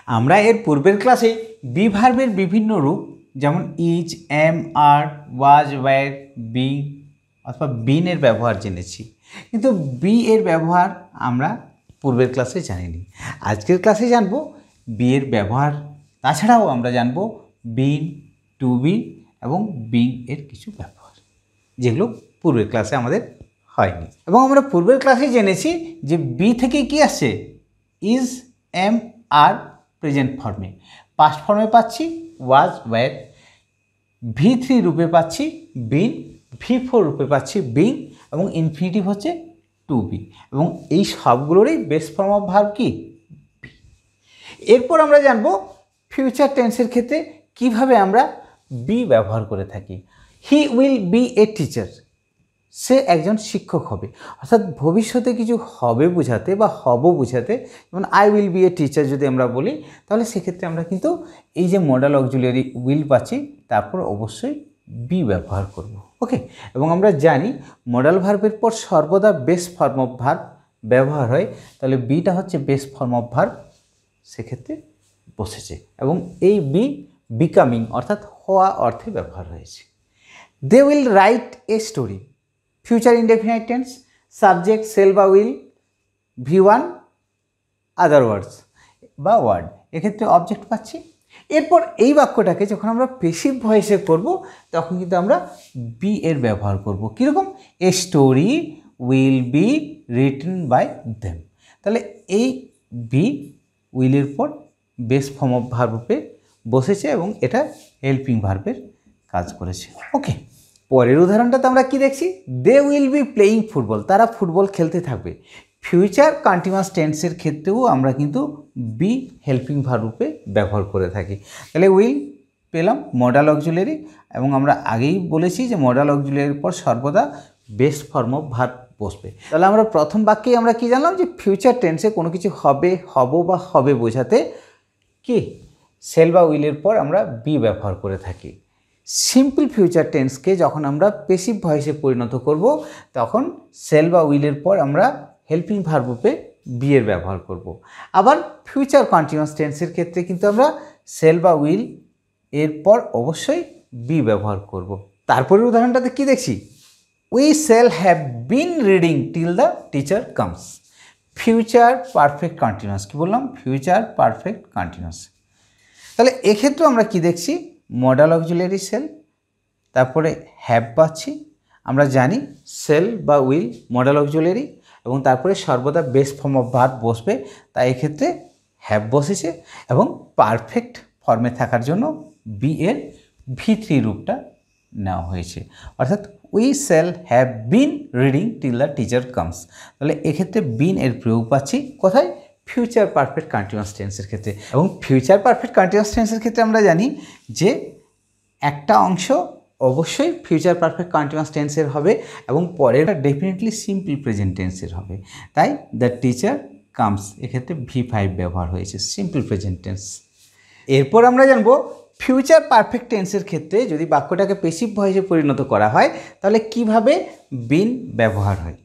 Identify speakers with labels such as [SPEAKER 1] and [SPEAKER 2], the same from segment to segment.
[SPEAKER 1] আমরা এর পূর্বের ক্লাসে বি ভার্বের বিভিন্ন রূপ যেমন is, am, are, was, were, being অথবা বিন এর ব্যবহার জেনেছি, কিন্তু বি এর ব্যবহার আমরা পূর্বের ক্লাসে জানিনি। আজকের ক্লাসে জানবো বি এর ব্যবহার। তাছাড়াও আমরা জানবো বিন, টু বি এবং বিং এর কিছু ব্যবহার, যেগুলো পূর্বের ক্লাসে আমাদের হয়নি। এবং আমরা পূর্বের ক্লাসে জেনেছি যে বি থেকে কি আসছে, ইজ, এম, আর প্রেজেন্ট ফর্মে, পাস্ট ফর্মে পাচ্ছি ওয়াজ, ওয়্যার, V3 রূপে পাচ্ছি বিন, V4 রূপে পাচ্ছি বিং এবং ইনফিনিটিভ হচ্ছে টু বি, এবং এই সবগুলোরই বেস ফর্ম অফ ভার্ব কি, বি। এরপর আমরা জানবো ফিউচার টেন্সের ক্ষেত্রে কিভাবে আমরা বি ব্যবহার করে থাকি। He will be a teacher, সে একজন শিক্ষক হবে, অর্থাৎ ভবিষ্যতে কিছু হবে বোঝাতে বা হব বোঝাতে। যেমন I will be a teacher যদি আমরা বলি, তাহলে সেক্ষেত্রে আমরা কিন্তু এই যে মডাল অক্সিলিয়ারি উইল পাচ্ছি, তারপর অবশ্যই বি ব্যবহার করব। ওকে, এবং আমরা জানি মডাল ভার্বের পর সর্বদা বেস ফর্ম অফ ভার্ব ব্যবহার হয়, তাহলে বিটা হচ্ছে বেস ফর্ম অফ ভার্ব, সেক্ষেত্রে বসেছে, এবং এই বি বিকামিং অর্থাৎ হওয়া অর্থে ব্যবহার হয়েছে। They will write a story, future indefinite tense, subject shall বা উইল, V1 আদার ওয়ার্ডস বা ওয়ার্ড, এক্ষেত্রে অবজেক্ট পাচ্ছি। এরপর এই বাক্যটাকে যখন আমরা পেসিভ ভয়েসে করব, তখন কিন্তু আমরা বি এর ব্যবহার করব। কীরকম, a story will be written by them, তাহলে এই বি উইলের পর বেস ফর্ম অফ ভার্ব রূপে বসেছে এবং এটা হেল্পিং ভার্বের কাজ করেছে। ওকে, পরের উদাহরণটাতে আমরা কি দেখছি, they will be playing football, তারা ফুটবল খেলতে থাকবে। ফিউচার কন্টিনিউয়াস টেন্সের ক্ষেত্রেও আমরা কিন্তু বি হেল্পিং ভার্ব রূপে ব্যবহার করে থাকি। তাহলে উইল পেলাম মডাল অক্সিলিয়ারি, এবং আমরা আগেই বলেছি যে মডাল অক্সিলিয়ারির পর সর্বদা বেস ফর্ম অফ ভার্ব বসবে। তাহলে আমরা প্রথম বাক্যেই আমরা কি জানলাম, যে ফিউচার টেন্সে কোনো কিছু হবে, হব বা হবে বোঝাতে কি সেল বা উইলের পর আমরা বি ব্যবহার করে থাকি। সিম্পল ফিউচার টেন্সকে যখন আমরা পেসিভ ভয়েসে পরিণত করব, তখন সেল বা উইলের পর আমরা হেল্পিং ভার্ব রূপে বি এর ব্যবহার করব। আবার ফিউচার কন্টিনিউয়াস টেন্সের ক্ষেত্রে কিন্তু আমরা সেল বা উইল এরপর অবশ্যই বি ব্যবহার করব। তারপরের উদাহরণটাতে কি দেখছি, we shall have been reading till the teacher comes, future perfect continuous. কি বললাম, ফিউচার পারফেক্ট কন্টিনিউয়াস। তাহলে এক্ষেত্রেও আমরা কি দেখছি, মডাল অক্সিলিয়ারি সেল, তারপরে হ্যাভ পাচ্ছি। আমরা জানি সেল বা উইল মডাল অক্সিলিয়ারি, এবং তারপরে সর্বদা বেস ফর্ম অফ ভার্ব বসবে, তাই এক্ষেত্রে হ্যাভ বসেছে, এবং পারফেক্ট ফর্মে থাকার জন্য বি এর V3 রূপটা নেওয়া হয়েছে, অর্থাৎ we shall have been reading till the teacher comes. তাহলে এক্ষেত্রে বিন এর প্রয়োগ পাচ্ছি কোথায়, ফিউচার পারফেক্ট কন্টিনিউয়াস টেন্সের ক্ষেত্রে। এবং ফিউচার পারফেক্ট কন্টিনিউয়াস টেন্সের ক্ষেত্রে আমরা জানি যে একটা অংশ অবশ্যই ফিউচার পারফেক্ট কন্টিনিউয়াস টেন্সের হবে এবং পরেরটা ডেফিনেটলি সিম্পল প্রেজেন্ট টেন্সের হবে। তাই দ্য টিচার কামস এক্ষেত্রে V5 ব্যবহার হয়েছে, সিম্পল প্রেজেন্ট টেন্স। এরপর আমরা জানবো ফিউচার পারফেক্ট টেন্সের ক্ষেত্রে যদি বাক্যটাকে পেসিভ ভয়েসে পরিণত করা হয়, তাহলে কিভাবে বিন ব্যবহার হয়।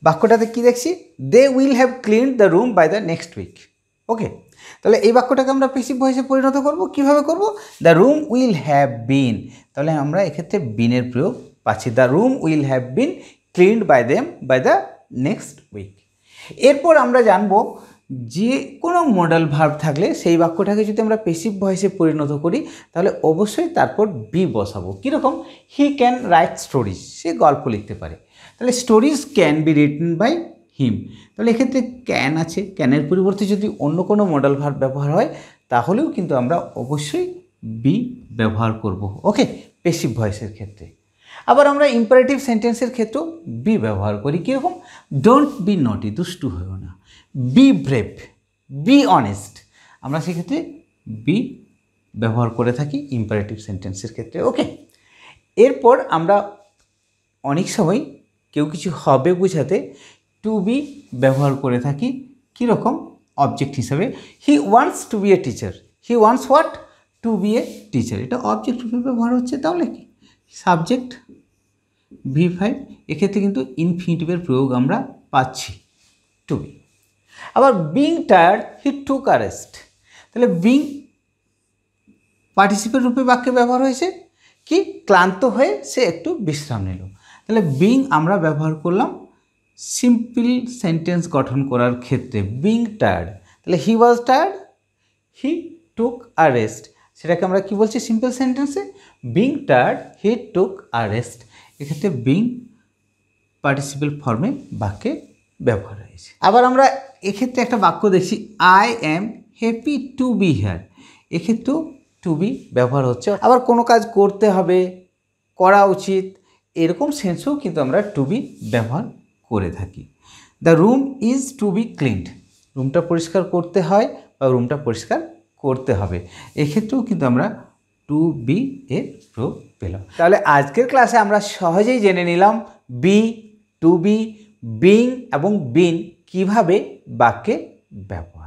[SPEAKER 1] বাক্যটাতে কি দেখছি, they will have cleaned the room by the next week. Okay, তাহলে এই বাক্যটাকে আমরা পেসিভ ভয়েসে পরিণত করব, কিভাবে করব, the room will have been, তাহলে আমরা এক্ষেত্রে বিনের প্রয়োগ পাচ্ছি, the room will have been cleaned by them by the next week. এরপর আমরা জানবো যে কোনো মডাল ভার্ব থাকলে সেই বাক্যটাকে যদি আমরা পেসিভ ভয়েসে পরিণত করি, তাহলে অবশ্যই তারপর বি বসাবো। কীরকম, হি ক্যান রাইট স্টোরিজ, সে গল্প লিখতে পারে, তাহলে stories can be written by him. তাহলে এক্ষেত্রে ক্যান আছে, ক্যানের পরিবর্তে যদি অন্য কোনো মডাল ভার্ব ব্যবহার হয়, তাহলেও কিন্তু আমরা অবশ্যই বি ব্যবহার করব। ওকে, পেসিভ ভয়েসের ক্ষেত্রে। আবার আমরা ইম্পারেটিভ সেন্টেন্সের ক্ষেত্রেও বি ব্যবহার করি। কীরকম, ডোন্ট বি নটি, দুষ্টু হয়েও না, বি ব্রেভ, বি অনেস্ট, আমরা সেক্ষেত্রে বি ব্যবহার করে থাকি ইম্পারেটিভ সেন্টেন্সের ক্ষেত্রে। ওকে, এরপর আমরা অনেক সময় কেউ কিছু হবে বোঝাতে টু বি ব্যবহার করে থাকি। কীরকম, অবজেক্ট হিসাবে, he wants to be a teacher, he wants what, to be a teacher, এটা অবজেক্ট রূপে ব্যবহার হচ্ছে। তাহলে কি সাবজেক্ট V5, এক্ষেত্রে কিন্তু ইনফিনিটিভের প্রয়োগ আমরা পাচ্ছি টু বি। আবার বিং টায়ার্ড হি টুক আ রেস্ট, তাহলে বিং পার্টিসিপেল রূপে বাক্যে ব্যবহার হয়েছে কি ক্লান্ত হয়ে সে একটু বিশ্রাম নিল। তাহলে বিং আমরা ব্যবহার করলাম সিম্পল সেন্টেন্স গঠন করার ক্ষেত্রে। বিং টায়ার্ড, তাহলে হি was tired, he took a rest, সেটাকে আমরা কি বলছি সিম্পল সেন্টেন্সে? বিং টায়ার্ড হি টুক আ রেস্ট। এক্ষেত্রে বিং পার্টিসিপেল ফর্মে বাক্যে ব্যবহার হয়েছে। আবার আমরা এক্ষেত্রে একটা বাক্য দেখছি, I am happy to B here. এক্ষেত্রেও টু বি ব্যবহার হচ্ছে। আবার কোনো কাজ করতে হবে, করা উচিত, এরকম সেন্সেও কিন্তু আমরা টু বি ব্যবহার করে থাকি। The room is to be cleaned, রুমটা পরিষ্কার করতে হয় বা রুমটা পরিষ্কার করতে হবে, এক্ষেত্রেও কিন্তু আমরা টু বি এর প্রয়োগ পেলাম। তাহলে আজকের ক্লাসে আমরা সহজেই জেনে নিলাম বি, টু বি, বিং এবং বিন কিভাবে বাক্যে ব্যবহার।